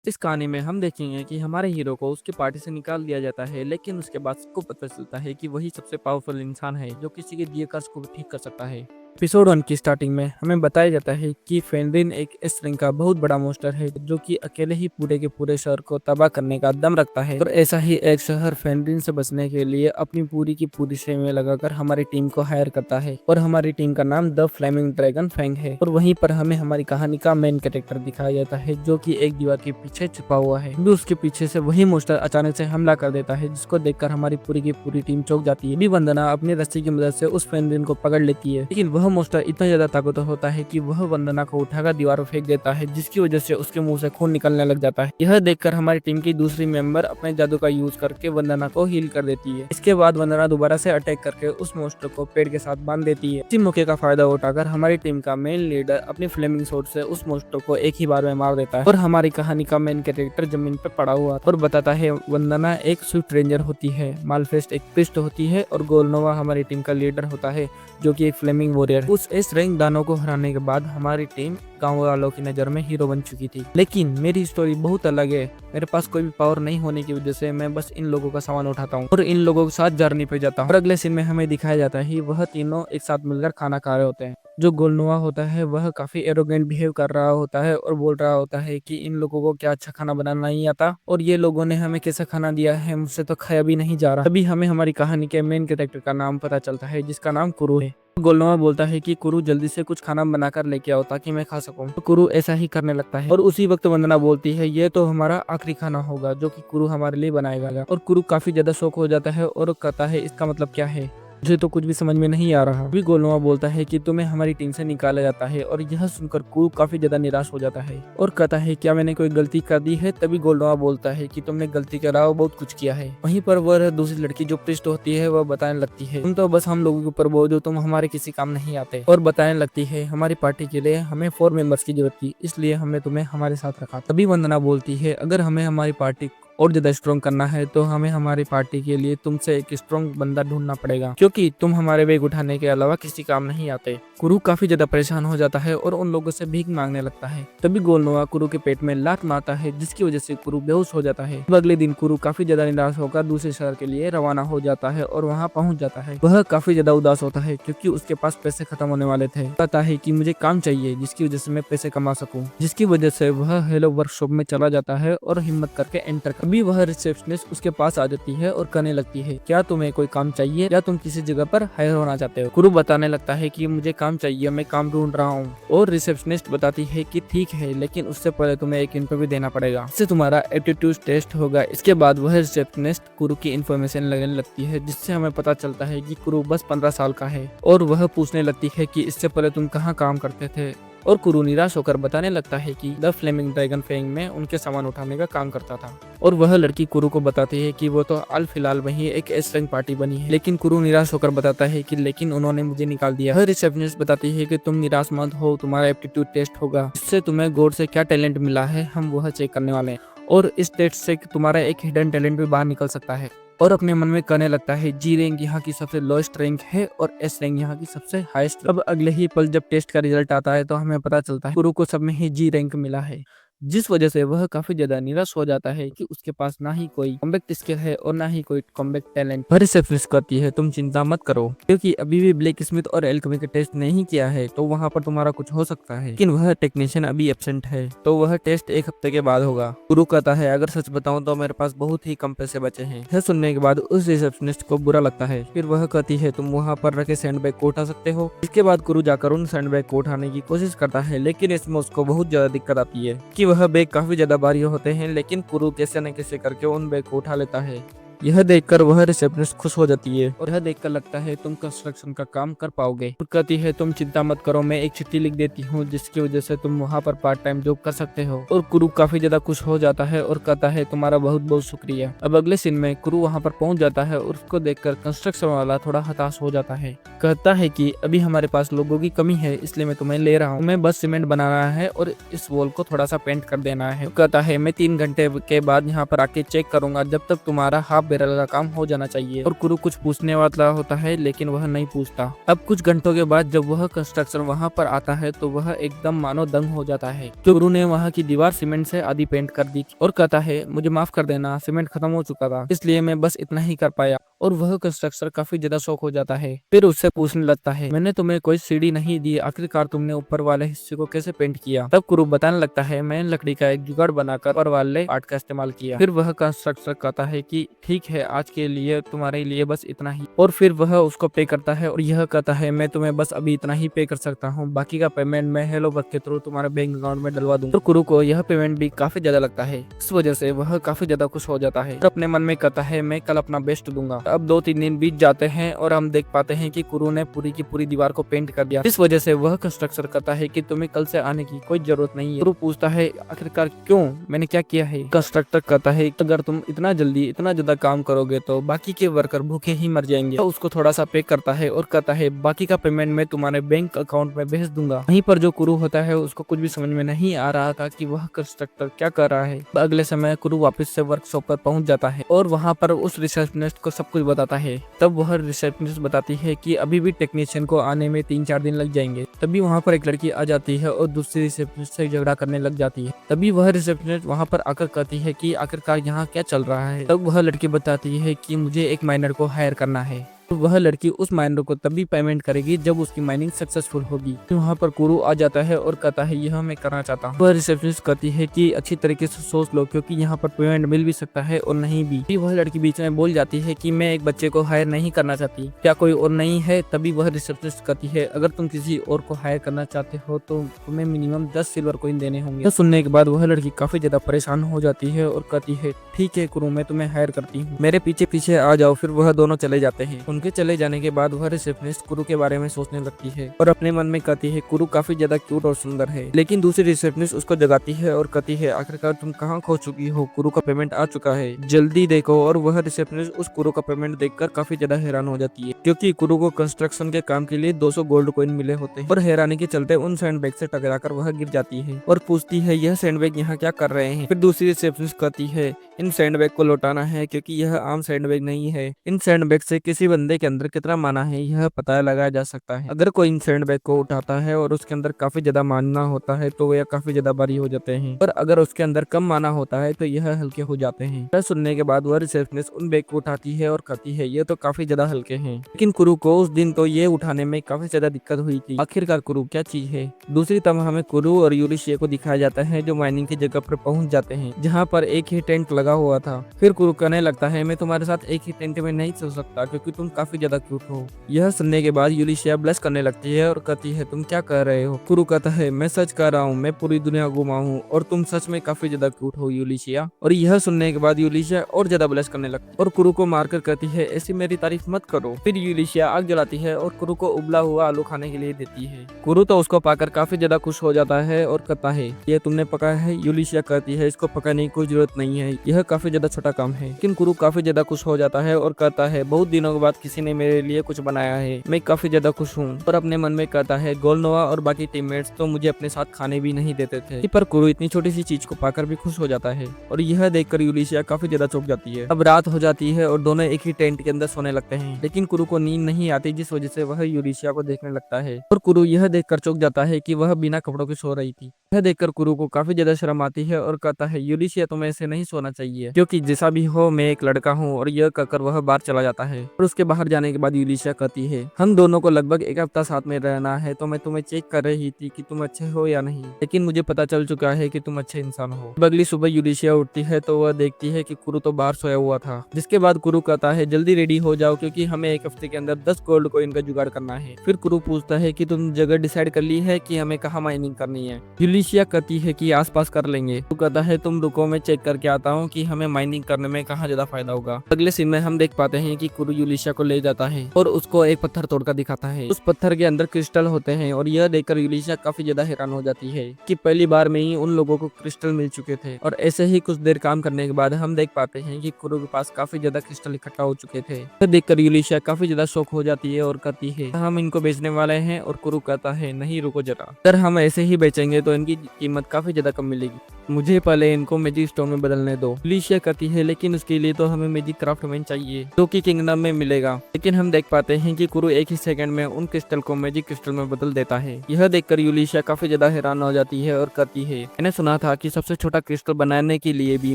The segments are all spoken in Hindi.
इस कहानी में हम देखेंगे कि हमारे हीरो को उसकी पार्टी से निकाल दिया जाता है, लेकिन उसके बाद सबको पता चलता है कि वही सबसे पावरफुल इंसान है जो किसी के दिए कर्ज को भी ठीक कर सकता है। एपिसोड 1 की स्टार्टिंग में हमें बताया जाता है कि फेनरिन एक इस रंग का बहुत बड़ा मॉन्स्टर है जो कि अकेले ही पूरे के पूरे शहर को तबाह करने का दम रखता है। और ऐसा ही एक शहर फेनरिन से बचने के लिए अपनी पूरी की पूरी सेना लगाकर हमारी टीम को हायर करता है और हमारी टीम का नाम द फ्लेमिंग ड्रैगन फैंग है। और वहीं पर हमें हमारी कहानी का मेन कैरेक्टर दिखाया जाता है जो कि एक दीवार के पीछे छुपा हुआ है। भी उसके पीछे से वही मॉन्स्टर अचानक से हमला कर देता है, जिसको देखकर हमारी पूरी की पूरी टीम चौंक जाती है। भी वंदना अपनी रस्सी की मदद से उस फेनरिन को पकड़ लेती है, लेकिन वह मॉन्स्टर इतना ज्यादा ताकतवर होता है कि वह वंदना को उठाकर दीवार पर फेंक देता है, जिसकी वजह से उसके मुंह से खून निकलने लग जाता है। यह देखकर हमारी टीम की दूसरी मेंबर अपने जादू का यूज करके वंदना को हील कर देती है। इसके बाद वंदना दोबारा से अटैक करके उस मॉन्स्टर को पेड़ के साथ बांध देती है। इसी मौके का फायदा उठाकर हमारी टीम का मेन लीडर अपनी फ्लेमिंग स्वॉर्ड से उस मॉन्स्टर को एक ही बार में मार देता है। और हमारी कहानी का मेन कैरेक्टर जमीन पर पड़ा हुआ और बताता है वंदना एक स्विफ्ट रेंजर होती है, मालफेस्ट एक प्रिस्ट होती है और गोलनोवा हमारी टीम का लीडर होता है जो कि एक फ्लेमिंग वॉरियर। उस इस रैंक दानों को हराने के बाद हमारी टीम गांव वालों की नजर में हीरो बन चुकी थी। लेकिन मेरी स्टोरी बहुत अलग है। मेरे पास कोई भी पावर नहीं होने की वजह से मैं बस इन लोगों का सामान उठाता हूँ और इन लोगों के साथ जर्नी पे जाता हूँ। और अगले सीन में हमें दिखाया जाता है वह तीनों एक साथ मिलकर खाना खा रहे होते हैं। जो गोलनुआ होता है वह काफी एरोगेंट बिहेव कर रहा होता है और बोल रहा होता है कि इन लोगों को क्या अच्छा खाना बनाना नहीं आता और ये लोगों ने हमें कैसा खाना दिया है, मुझसे तो खाया भी नहीं जा रहा। तभी हमें हमारी कहानी के मेन कैरेक्टर का नाम पता चलता है जिसका नाम कुरु है। गोलनुआ बोलता है कि कुरु जल्दी से कुछ खाना बनाकर लेके आओ ताकि मैं खा सकूं। तो कुरु ऐसा ही करने लगता है और उसी वक्त वंदना बोलती है ये तो हमारा आखिरी खाना होगा जो कि कुरु हमारे लिए बनाएगा। और कुरु काफी ज्यादा शौक हो जाता है और कहता है इसका मतलब क्या है, मुझे तो कुछ भी समझ में नहीं आ रहा। अभी गोलनुआ बोलता है कि तुम्हें हमारी टीम से निकाला जाता है और यह सुनकर कुरु काफी ज्यादा निराश हो जाता है और कहता है क्या मैंने कोई गलती कर दी है। तभी गोलनुआ बोलता है कि तुमने गलती के अलावा बहुत कुछ किया है। वहीं पर वह दूसरी लड़की जो प्रिस्ट होती है वह बताने लगती है तुम तो बस हम लोगों के ऊपर बोझ हो, तुम हमारे किसी काम नहीं आते। और बताने लगती है हमारी पार्टी के लिए हमें 4 मेंबर्स की जरूरत थी, इसलिए हमने तुम्हें हमारे साथ रखा। तभी वंदना बोलती है अगर हमें हमारी पार्टी और ज्यादा स्ट्रॉन्ग करना है तो हमें हमारी पार्टी के लिए तुमसे एक स्ट्रॉन्ग बंदा ढूंढना पड़ेगा, क्योंकि तुम हमारे बैग उठाने के अलावा किसी काम नहीं आते। कुरु काफी ज्यादा परेशान हो जाता है और उन लोगों से भीख मांगने लगता है। तभी गोलनुआ कुरु के पेट में लात मारता है जिसकी वजह से कुरु बेहोश हो जाता है। अगले दिन कुरु काफी ज्यादा निराश होकर दूसरे शहर के लिए रवाना हो जाता है और वहाँ पहुँच जाता है। वह काफी ज्यादा उदास होता है क्योंकि उसके पास पैसे खत्म होने वाले थे। कहता है कि मुझे काम चाहिए जिसकी वजह से मैं पैसे कमा सकूं, जिसकी वजह से वह हेलो वर्कशॉप में चला जाता है और हिम्मत करके एंटर कर। अभी वह रिसेप्शनिस्ट उसके पास आ जाती है और कहने लगती है क्या तुम्हें कोई काम चाहिए या तुम किसी जगह पर हायर होना चाहते हो। कुरु बताने लगता है कि मुझे काम चाहिए, मैं काम ढूंढ रहा हूँ। और रिसेप्शनिस्ट बताती है कि ठीक है, लेकिन उससे पहले तुम्हें एक इंटरव्यू देना पड़ेगा, इससे तुम्हारा एप्टीट्यूड टेस्ट होगा। इसके बाद वह रिसेप्शनिस्ट कुरु की इन्फॉर्मेशन लेने लगती है जिससे हमें पता चलता है कि कुरु बस 15 साल का है। और वह पूछने लगती है कि इससे पहले तुम कहाँ काम करते थे। और कुरु निराश होकर बताने लगता है कि द फ्लेमिंग ड्रैगन फैंग में उनके सामान उठाने का काम करता था। और वह लड़की कुरु को बताती है कि वो तो हाल फिलहाल वही एक एस रैंक पार्टी बनी है। लेकिन कुरु निराश होकर बताता है कि लेकिन उन्होंने मुझे निकाल दिया। वह रिसेप्शनिस्ट बताती है कि तुम निराश मत हो, तुम्हारा एप्टीट्यूड टेस्ट होगा, इससे तुम्हें गॉड से क्या टैलेंट मिला है हम वह चेक करने वाले हैं। और इस टेस्ट से तुम्हारा एक हिडन टैलेंट भी बाहर निकल सकता है। और अपने मन में कहने लगता है जी रैंक यहाँ की सबसे लोएस्ट रैंक है और एस रैंक यहाँ की सबसे हाईएस्ट। अब अगले ही पल जब टेस्ट का रिजल्ट आता है तो हमें पता चलता है कुरु को सब में ही जी रैंक मिला है, जिस वजह से वह काफी ज्यादा निराश हो जाता है कि उसके पास ना ही कोई कॉम्बैक्ट स्किल है और ना ही कोई कॉम्बैक्ट टैलेंट। वह रिसेप्शनिस्ट कहती है तुम चिंता मत करो, क्योंकि अभी भी ब्लैक स्मिथ और एल्केमी का टेस्ट नहीं किया है तो वहाँ पर तुम्हारा कुछ हो सकता है, लेकिन वह टेक्नीशियन अभी एब्सेंट है तो वह टेस्ट एक हफ्ते के बाद होगा। गुरु कहता है अगर सच बताऊं तो मेरे पास बहुत ही कम पैसे बचे हैं। यह सुनने के बाद उस रिसेप्शनिस्ट को बुरा लगता है। फिर वह कहती है तुम वहाँ पर रखे सैंडबैग को उठा सकते हो। इसके बाद गुरु जाकर उन सैंडबैग को उठाने की कोशिश करता है, लेकिन इसमें उसको बहुत ज्यादा दिक्कत आती है कि वह बैग काफी ज्यादा भारी होते हैं। लेकिन कुरु कैसे न कैसे करके उन बैग को उठा लेता है। यह देखकर वह रिसेप्शनिस्ट खुश हो जाती है और यह देखकर लगता है तुम कंस्ट्रक्शन का काम कर पाओगे। और कहती है तुम चिंता मत करो, मैं एक चिट्ठी लिख देती हूँ जिसकी वजह से तुम वहाँ पर पार्ट टाइम जॉब कर सकते हो। और कुरु काफी ज्यादा खुश हो जाता है और कहता है तुम्हारा बहुत बहुत शुक्रिया। अब अगले सीन में कुरु वहाँ पर पहुँच जाता है और उसको देखकर कंस्ट्रक्शन वाला थोड़ा हताश हो जाता है। कहता है कि अभी हमारे पास लोगों की कमी है इसलिए मैं तुम्हें ले रहा हूँ, मैं बस सीमेंट बनाना है और इस वॉल को थोड़ा सा पेंट कर देना है। कहता है मैं 3 घंटे के बाद यहाँ पर आके चेक करूंगा, जब तक तुम्हारा हाफ बेरल का काम हो जाना चाहिए। और कुरु कुछ पूछने वाला होता है लेकिन वह नहीं पूछता। अब कुछ घंटों के बाद जब वह कंस्ट्रक्टर वहाँ पर आता है तो वह एकदम मानो दंग हो जाता है। गुरु ने वहाँ की दीवार सीमेंट से आधी पेंट कर दी और कहता है मुझे माफ कर देना, सीमेंट खत्म हो चुका था इसलिए मैं बस इतना ही कर पाया। और वह कंस्ट्रक्टर काफी ज्यादा शौक हो जाता है। फिर उससे पूछने लगता है मैंने तुम्हें कोई सीढ़ी नहीं दी, आखिरकार तुमने ऊपर वाले हिस्से को कैसे पेंट किया। तब कुरु बताने लगता है मैंने लकड़ी का एक जुगाड़ बनाकर ऊपर वाले पार्ट का इस्तेमाल किया। फिर वह कंस्ट्रक्टर कहता है कि ठीक है, आज के लिए तुम्हारे लिए बस इतना ही। और फिर वह उसको पे करता है और यह कहता है मैं तुम्हें बस अभी इतना ही पे कर सकता हूँ, बाकी का पेमेंट मैं हेलो वर्क के थ्रू तुम्हारे बैंक अकाउंट में डलवा दूँ। तो कुरु को यह पेमेंट भी काफी ज्यादा लगता है। इस वजह से वह काफी ज्यादा खुश हो जाता है और अपने मन में कहता है मैं कल अपना बेस्ट दूंगा। अब 2-3 दिन बीत जाते हैं और हम देख पाते हैं कि कुरु ने पूरी की पूरी दीवार को पेंट कर दिया। इस वजह से वह कंस्ट्रक्टर कहता है कि तुम्हें कल से आने की कोई जरूरत नहीं है। कुरु पूछता है आखिरकार क्यों, मैंने क्या किया है। कंस्ट्रक्टर कहता है अगर तुम इतना जल्दी इतना ज्यादा काम करोगे तो बाकी के वर्कर भूखे ही मर जाएंगे। तो उसको थोड़ा सा पे करता है और कहता है बाकी का पेमेंट मैं तुम्हारे बैंक अकाउंट में भेज दूंगा। वहीं पर जो कुरु होता है उसको कुछ भी समझ में नहीं आ रहा था कि वह कंस्ट्रक्टर क्या कर रहा है। अगले समय कुरु वापस से वर्कशॉप पर पहुंच जाता है और वहां पर उस रिसेप्शनिस्ट को सब कुछ बताता है। तब वह रिसेप्शनिस्ट बताती है कि अभी भी टेक्नीशियन को आने में 3-4 दिन लग जाएंगे। तभी वहां पर एक लड़की आ जाती है और दूसरी रिसेप्शनिस्ट से झगड़ा करने लग जाती है। तभी वह रिसेप्शनिस्ट वहां पर आकर कहती है कि आखिरकार यहाँ क्या चल रहा है। तब वह लड़की बताती है कि मुझे एक माइनर को हायर करना है। तो वह लड़की उस माइनर को तभी पेमेंट करेगी जब उसकी माइनिंग सक्सेसफुल होगी। वहाँ पर कुरु आ जाता है और कहता है यह मैं करना चाहता हूँ। वह रिसेप्शनिस्ट कहती है कि अच्छी तरीके से सोच लो क्योंकि यहाँ पर पेमेंट मिल भी सकता है और नहीं भी। फिर वह लड़की बीच में बोल जाती है कि मैं एक बच्चे को हायर नहीं करना चाहती, क्या कोई और नहीं है। तभी वह रिसेप्शनिस्ट कहती है अगर तुम किसी और को हायर करना चाहते हो तो तुम्हें मिनिमम 10 सिल्वर कॉइन देने होंगे। तो सुनने के बाद वह लड़की काफी ज्यादा परेशान हो जाती है और कहती है ठीक है कुरु, मैं तुम्हें हायर करती हूँ, मेरे पीछे पीछे आ जाओ। फिर वह दोनों चले जाते हैं। उनके चले जाने के बाद वह रिसेप्शनिस्ट कुरु के बारे में सोचने लगती है और अपने मन में कहती है कुरु काफी ज्यादा क्यूट और सुंदर है। लेकिन दूसरी रिसेप्शनिस्ट उसको जगाती है और कहती है आखिरकार तुम कहाँ खो चुकी हो, कुरु का पेमेंट आ चुका है, जल्दी देखो। और वह रिसेप्शनिस्ट उस कुरु का पेमेंट देखकर काफी ज्यादा हैरान हो जाती है क्योंकि कुरु को कंस्ट्रक्शन के काम के लिए 200 गोल्ड कॉइन मिले होते हैं। और हैरानी के चलते उन सैंडबैग से टकराकर वह गिर जाती है और पूछती है यह सैंडबैग यहाँ क्या कर रहे हैं। फिर दूसरी रिसेप्शनिस्ट कहती है इन सैंडबैग को लौटाना है क्योंकि यह आम सैंडबैग नहीं है। इन सैंडबैग से किसी बंदे के अंदर कितना माना है यह पता लगाया जा सकता है। अगर कोई इन सैंडबैग को उठाता है और उसके अंदर काफी ज्यादा माना होता है तो यह काफी ज्यादा भारी हो जाते हैं, और अगर उसके अंदर कम माना होता है तो यह हल्के हो जाते हैं। सुनने के बाद वह रिसेप्शनिस्ट उन बैग को उठाती है और कहती है ये तो काफी ज्यादा हल्के हैं। लेकिन कुरु को उस दिन तो ये उठाने में काफी ज्यादा दिक्कत हुई थी। आखिरकार कुरु क्या चीज है। दूसरी तरफ हमें कुरु और यूलिशिया को दिखाया जाता है जो माइनिंग की जगह पर पहुंच जाते हैं जहाँ पर एक ही टेंट लगा हुआ था। फिर कुरु कहने लगता है मैं तुम्हारे साथ एक ही टेंट में नहीं सो सकता क्योंकि तुम काफी ज्यादा क्यूट हो। यह सुनने के बाद यूलिशिया ब्लश करने लगती है और कहती है तुम क्या कर रहे हो। कुरु कहता है मैं सच कह रहा हूँ, मैं पूरी दुनिया घुमा हूँ और तुम सच में काफी ज्यादा क्यूट हो यूलिशिया। और यह सुनने के बाद यूलिशिया और ज्यादा ब्लश करने लगती है और कुरु को मारकर कहती है ऐसी मेरी तारीफ मत करो। फिर यूलिशिया आग जलाती है और कुरु को उबला हुआ आलू खाने के लिए देती है। कुरु तो उसको पाकर काफी ज्यादा खुश हो जाता है और कहता है ये तुमने पकाया है। यूलिशिया कहती है इसको पकाने की कोई जरूरत नहीं है, यह काफी ज्यादा छोटा काम है। लेकिन कुरु काफी ज्यादा खुश हो जाता है और कहता है बहुत दिनों के बाद किसी ने मेरे लिए कुछ बनाया है, मैं काफी ज्यादा खुश हूँ। और अपने मन में कहता है गोलनोवा और बाकी टीममेट्स तो मुझे अपने साथ खाने भी नहीं देते थे। पर कुरु इतनी छोटी सी चीज को पाकर भी खुश हो जाता है और यह देखकर यूलिशिया काफी ज्यादा चौंक जाती है। अब रात हो जाती है और दोनों एक ही टेंट के अंदर सोने लगते हैं। लेकिन कुरु को नींद नहीं आती जिस वजह से वह यूलिशिया को देखने लगता है और कुरु यह देखकर चौंक जाता है कि वह बिना कपड़ों के सो रही थी। यह देखकर कुरु को काफी ज्यादा शर्म आती है और कहता है यूलिशिया तुम्हें ऐसे नहीं सोना चाहिए क्योंकि जैसा भी हो मैं एक लड़का हूँ। और यह कहकर वह बाहर चला जाता है और उसके बाहर जाने के बाद यूलिशिया कहती है हम दोनों को लगभग एक हफ्ता साथ में रहना है तो मैं तुम्हें चेक कर रही थी कि तुम अच्छे हो या नहीं, लेकिन मुझे पता चल चुका है कि तुम अच्छे इंसान हो। अगली सुबह यूलिशिया उठती है तो वह देखती है कि कुरु तो बाहर सोया हुआ था। जिसके बाद कुरु कहता है जल्दी रेडी हो जाओ क्योंकि हमें एक हफ्ते के अंदर 10 गोल्ड कॉइन का जुगाड़ करना है। फिर कुरु पूछता है कि तुम जगह डिसाइड कर ली है कि हमें कहाँ माइनिंग करनी है। यूलिशिया कहती है कि आसपास कर लेंगे। कुरु कहता है तुम रुको मैं चेक करके आता हूँ कि हमें माइनिंग करने में कहाँ ज्यादा फायदा होगा। अगले सीन में हम देख पाते हैं कि कुरु यूलिशिया को ले जाता है और उसको एक पत्थर तोड़कर दिखाता है। उस पत्थर के अंदर क्रिस्टल होते हैं और यह देखकर यूलिशिया काफी ज्यादा हैरान हो जाती है कि पहली बार में ही उन लोगों को क्रिस्टल मिल चुके थे। और ऐसे ही कुछ देर काम करने के बाद हम देख पाते हैं कि कुरु के पास काफी ज्यादा क्रिस्टल इकट्ठा हो चुके थे। यह देखकर यूलिशिया काफी ज्यादा शौक हो जाती है और कहती है हम इनको बेचने वाले हैं। और कुरु कहता है नहीं रुको जरा, अगर हम ऐसे ही बेचेंगे तो इनकी इनकी कीमत काफी ज्यादा कम मिलेगी। मुझे पहले इनको मैजिक स्टोन में बदलने दो, यूलिशिया कहती है, लेकिन उसके लिए तो हमें मैजिक क्राफ्टमैन चाहिए जो कि किंगडम में मिलेगा। लेकिन हम देख पाते हैं कि कुरु एक ही सेकंड में उन क्रिस्टल को मैजिक क्रिस्टल में बदल देता है। यह देखकर यूलिशिया काफी ज्यादा हैरान हो जाती है और कहती है, मैंने सुना था कि सबसे छोटा क्रिस्टल बनाने के लिए भी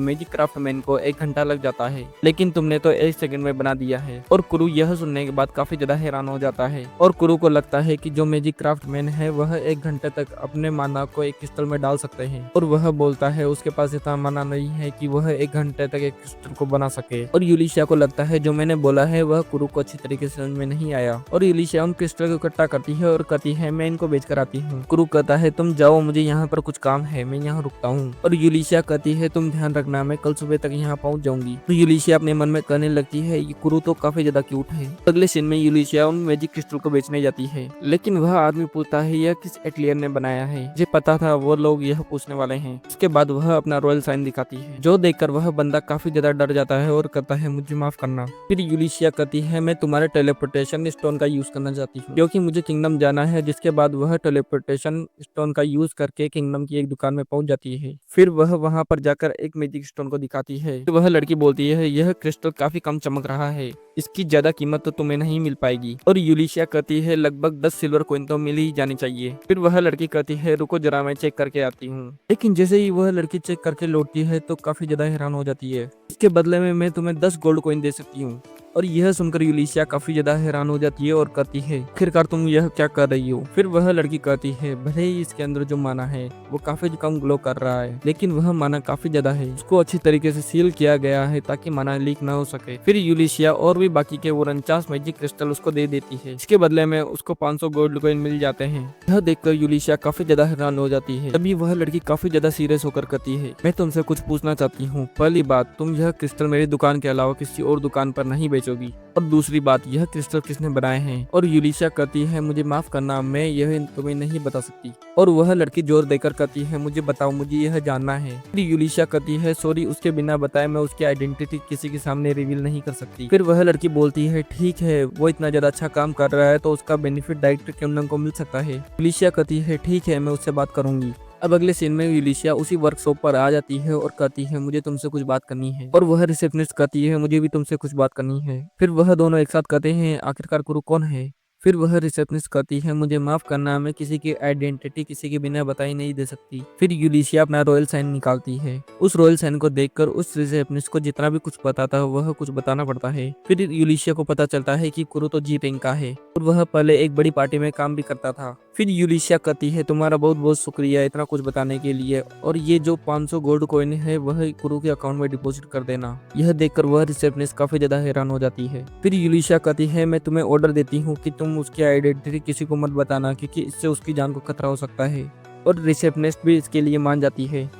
मैजिक क्राफ्टमैन को 1 घंटा लग जाता है, लेकिन तुमने तो 1 सेकंड में बना दिया है। और कुरु यह सुनने के बाद काफी ज्यादा हैरान हो जाता है और कुरु को लगता है कि जो मैजिक क्राफ्टमैन है वह 1 घंटे तक अपने माना को एक क्रिस्टल में डाल सकते हैं। और वह बोलता है उसके पास इतना माना नहीं है कि वह 1 घंटे तक एक क्रिस्टल को बना सके। और यूलिशिया को लगता है जो मैंने बोला है वह कुरु को अच्छी तरीके से समझ में नहीं आया। और यूलिशिया उन क्रिस्टल को इकट्ठा करती है और कहती है, मैं इनको बेच कर आती हूँ। कुरु कहता है, तुम जाओ, मुझे यहाँ पर कुछ काम है, मैं यहाँ रुकता हूँ। और यूलिशिया कहती है, तुम ध्यान रखना, मैं कल सुबह तक यहाँ पहुँच जाऊंगी। तो यूलिशिया अपने मन में कहने लगती है, ये कुरु तो काफी ज्यादा क्यूट है। अगले सीन में यूलिशिया उन मैजिक क्रिस्टल को बेचने जाती है, लेकिन वह आदमी पूछता है यह किस एटलियर ने बनाया है। मुझे पता था वो लोग यह पूछने वाले हैं। उसके बाद वह अपना रॉयल साइन दिखाती है, जो देखकर वह बंदा काफी ज्यादा डर जाता है और कहता है, मुझे माफ करना। फिर यूलिशिया कहती है, मैं तुम्हारे टेलीपोर्टेशन स्टोन का यूज करना चाहती हूँ क्योंकि मुझे किंगडम जाना है। जिसके बाद वह टेलीपोर्टेशन स्टोन का यूज करके किंगडम की एक दुकान में पहुंच जाती है। फिर वह वहां पर जाकर एक मैजिक स्टोन को दिखाती है। फिर वह लड़की बोलती है, यह क्रिस्टल काफी कम चमक रहा है, इसकी ज्यादा कीमत तो तुम्हें नहीं मिल पाएगी। और यूलिशिया कहती है, लगभग 10 सिल्वर कॉइन तो मिल ही जानी चाहिए। फिर वह लड़की कहती है, रुको जरा मैं चेक करके आती हूँ। लेकिन जैसे ही वह लड़की चेक करके लौटती है तो काफी ज्यादा हैरान हो जाती है। इसके बदले में मैं तुम्हें 10 गोल्ड कॉइन दे सकती हूँ। और यह सुनकर यूलिशिया काफी ज्यादा हैरान हो जाती है और कहती है, आखिरकार तुम यह क्या कर रही हो। फिर वह लड़की कहती है, भले ही इसके अंदर जो माना है वो काफी कम ग्लो कर रहा है, लेकिन वह माना काफी ज्यादा है। उसको अच्छी तरीके से सील किया गया है ताकि माना लीक ना हो सके। फिर यूलिशिया और भी बाकी के वो 49 मैजिक क्रिस्टल उसको दे देती है। इसके बदले में उसको 500 गोल्ड कॉइन मिल जाते हैं। यह देखकर यूलिशिया काफी ज्यादा हैरान हो जाती है। तभी वह लड़की काफी ज्यादा सीरियस होकर कहती है, मैं तुमसे कुछ पूछना चाहती हूँ। पहली बात, तुम यह क्रिस्टल मेरी दुकान के अलावा किसी और दुकान पर नहीं बेचोगी। और दूसरी बात, यह क्रिस्टल किसने बनाए हैं। और यूलिशिया कहती है, मुझे माफ करना, मैं यह तुम्हें नहीं बता सकती। और वह लड़की जोर देकर कहती है, मुझे बताओ, मुझे यह जानना है। फिर यूलिशिया कहती है, सॉरी, उसके बिना बताए मैं उसकी आइडेंटिटी किसी के सामने रिवील नहीं कर सकती। फिर वह लड़की बोलती है, ठीक है, वो इतना ज्यादा अच्छा काम कर रहा है तो उसका बेनिफिट डायरेक्टर किंगडम को मिल सकता है। यूलिशिया कहती है, ठीक है, मैं उससे बात करूंगी। अब अगले सीन में यूलिशिया उसी वर्कशॉप पर आ जाती है और कहती है, मुझे तुमसे कुछ बात करनी है। और वह रिसेप्शनिस्ट कहती है, मुझे भी तुमसे कुछ बात करनी है। फिर वह दोनों एक साथ कहते हैं, आखिरकार कुरु कौन है। फिर वह रिसेप्शनिस्ट कहती है, मुझे माफ करना, मैं किसी की आइडेंटिटी किसी के बिना बताई नहीं दे सकती। फिर यूलिशिया अपना रॉयल साइन निकालती है। उस रॉयल साइन को देखकर उस रिसेप्शनिस्ट को जितना भी कुछ पता था वह कुछ बताना पड़ता है। फिर यूलिशिया को पता चलता है कि कुरु तो जी रैंक का है और वह पहले एक बड़ी पार्टी में काम भी करता था। फिर यूलिशिया कहती है, तुम्हारा बहुत बहुत शुक्रिया इतना कुछ बताने के लिए, और ये जो 500 गोल्ड कॉइन है वह कुरु के अकाउंट में डिपॉजिट कर देना। यह देखकर वह रिसेप्शनिस्ट काफी ज्यादा हैरान हो जाती है। फिर यूलिशिया कहती है, मैं तुम्हें ऑर्डर देती हूँ कि तुम उसकी आइडेंटिटी किसी को मत बताना, क्योंकि इससे उसकी जान को खतरा हो सकता है। और रिसेप्शनिस्ट भी इसके लिए मान जाती है।